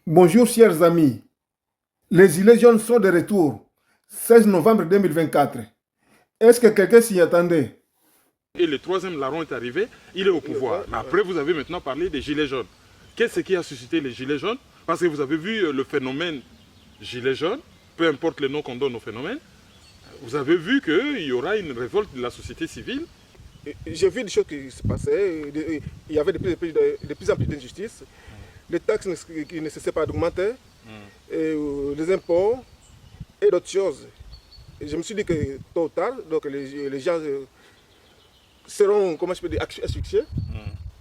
Bonjour chers amis, les Gilets jaunes sont de retour, 16 novembre 2024. Est-ce que quelqu'un s'y attendait? Et le troisième larron est arrivé, il est au pouvoir. Après, vous avez maintenant parlé des Gilets jaunes. Qu'est-ce qui a suscité les Gilets jaunes? Parce que vous avez vu le phénomène Gilets jaunes, peu importe le nom qu'on donne au phénomène, vous avez vu qu'il y aura une révolte de la société civile. J'ai vu des choses qui se passaient, il y avait de plus en plus d'injustice, les taxes qui ne cessaient pas d'augmenter, les impôts et d'autres choses. Et je me suis dit que tôt ou tard, donc les gens seront, comment je peux dire, asphyxiés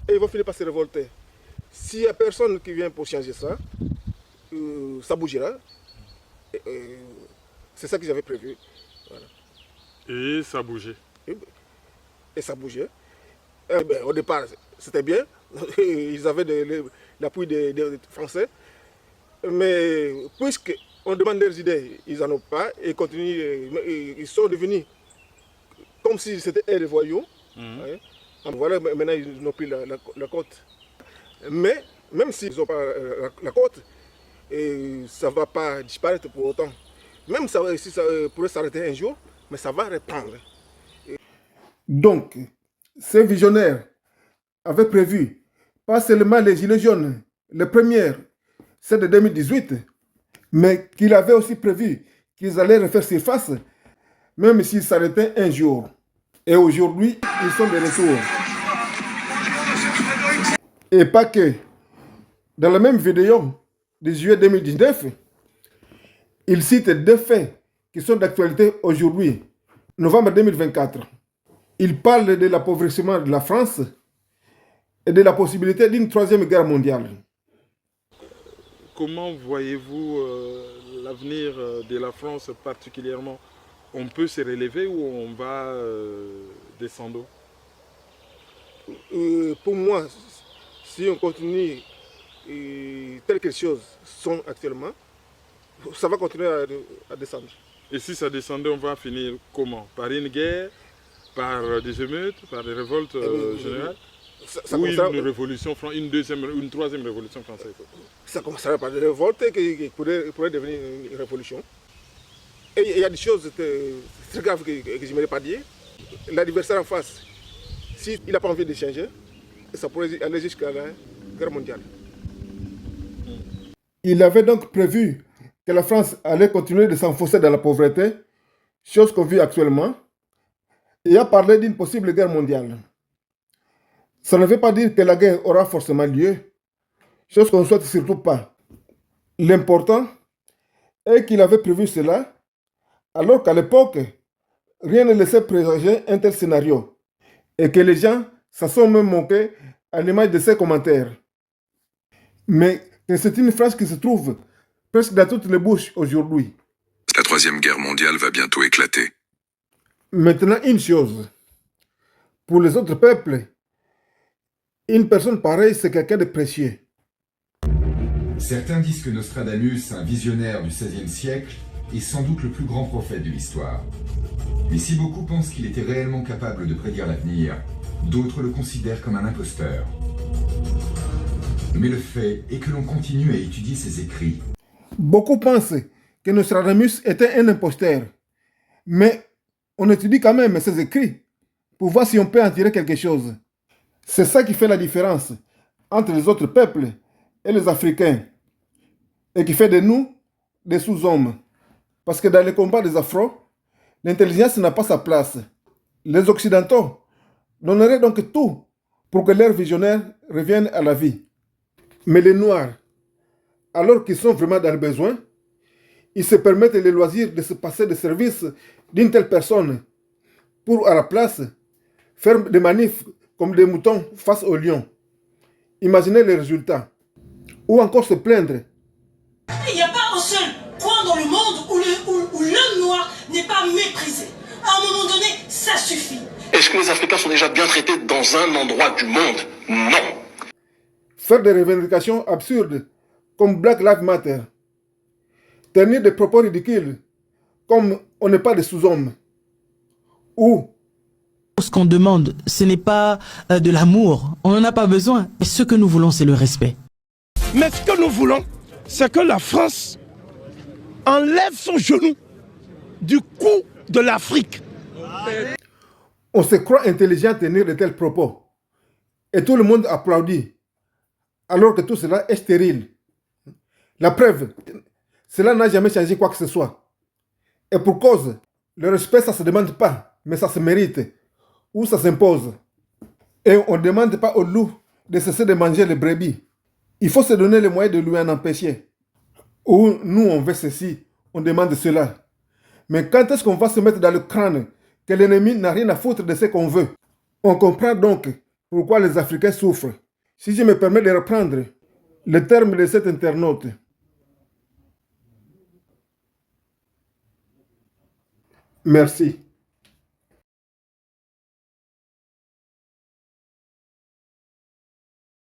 et ils vont finir par se révolter. S'il n'y a personne qui vient pour changer ça, ça bougera. C'est ça que j'avais prévu. Voilà. Et ça a bougé. Et ça bougeait. Au départ, c'était bien. Ils avaient l'appui des Français. Mais puisqu'on demande leurs idées, ils n'en ont pas et continuent. Ils sont devenus comme si c'était eux les voyous. Ouais. Voilà, maintenant ils n'ont plus la côte. Mais même s'ils n'ont pas la côte, ça ne va pas disparaître pour autant. Même si ça pourrait s'arrêter un jour, mais ça va reprendre. Donc, ces visionnaires avaient prévu, pas seulement les Gilets jaunes, les premières, celles de 2018, mais qu'ils avaient aussi prévu qu'ils allaient refaire surface, même s'ils s'arrêtaient un jour. Et aujourd'hui, ils sont de retour. Et pas que. Dans la même vidéo de juillet 2019, ils citent deux faits qui sont d'actualité aujourd'hui, novembre 2024. Il parle de l'appauvrissement de la France et de la possibilité d'une troisième guerre mondiale. Comment voyez-vous l'avenir de la France particulièrement? On peut se relever ou on va descendre? Pour moi, si on continue telles que les choses sont actuellement, ça va continuer à descendre. Et si ça descendait, on va finir comment? Par une guerre? Par des émeutes, par des révoltes générales, ou une révolution, une troisième révolution française? Ça commencerait par des révoltes qui pourraient devenir une révolution. Et il y a des choses très graves que je n'aimerais pas dire. L'adversaire en face, s'il n'a pas envie de changer, ça pourrait aller jusqu'à la guerre mondiale. Il avait donc prévu que la France allait continuer de s'enfoncer dans la pauvreté, chose qu'on vit actuellement, et a parlé d'une possible guerre mondiale. Ça ne veut pas dire que la guerre aura forcément lieu, chose qu'on ne souhaite surtout pas. L'important est qu'il avait prévu cela, alors qu'à l'époque, rien ne laissait présager un tel scénario, et que les gens s'en sont même moqués à l'image de ses commentaires. Mais que c'est une phrase qui se trouve presque dans toutes les bouches aujourd'hui. La troisième guerre mondiale va bientôt éclater. Maintenant, une chose. Pour les autres peuples, une personne pareille, c'est quelqu'un de précieux. Certains disent que Nostradamus, un visionnaire du XVIe siècle, est sans doute le plus grand prophète de l'histoire. Mais si beaucoup pensent qu'il était réellement capable de prédire l'avenir, d'autres le considèrent comme un imposteur. Mais le fait est que l'on continue à étudier ses écrits. Beaucoup pensent que Nostradamus était un imposteur. Mais on étudie quand même ses écrits pour voir si on peut en tirer quelque chose. C'est ça qui fait la différence entre les autres peuples et les Africains et qui fait de nous des sous-hommes. Parce que dans les combats des Afro, l'intelligence n'a pas sa place. Les Occidentaux donneraient donc tout pour que leurs visionnaires reviennent à la vie. Mais les Noirs, alors qu'ils sont vraiment dans le besoin, ils se permettent le loisir de se passer de service d'une telle personne pour, à la place, faire des manifs comme des moutons face aux lions. Imaginez les résultats. Ou encore se plaindre. Il n'y a pas un seul coin dans le monde où l'homme noir n'est pas méprisé. À un moment donné, ça suffit. Est-ce que les Africains sont déjà bien traités dans un endroit du monde? Non. Faire des revendications absurdes comme Black Lives Matter. Tenir des propos ridicules comme on n'est pas des sous-hommes. Ou ce qu'on demande, ce n'est pas de l'amour. On n'en a pas besoin. Et ce que nous voulons, c'est le respect. Mais ce que nous voulons, c'est que la France enlève son genou du cou de l'Afrique. On se croit intelligent à tenir de tels propos. Et tout le monde applaudit, alors que tout cela est stérile. La preuve, cela n'a jamais changé quoi que ce soit. Et pour cause, le respect, ça ne se demande pas, mais ça se mérite, ou ça s'impose. Et on ne demande pas au loup de cesser de manger les brebis. Il faut se donner les moyens de lui en empêcher. Ou nous, on veut ceci, on demande cela. Mais quand est-ce qu'on va se mettre dans le crâne que l'ennemi n'a rien à foutre de ce qu'on veut? On comprend donc pourquoi les Africains souffrent. Si je me permets de reprendre le terme de cet internaute. Merci.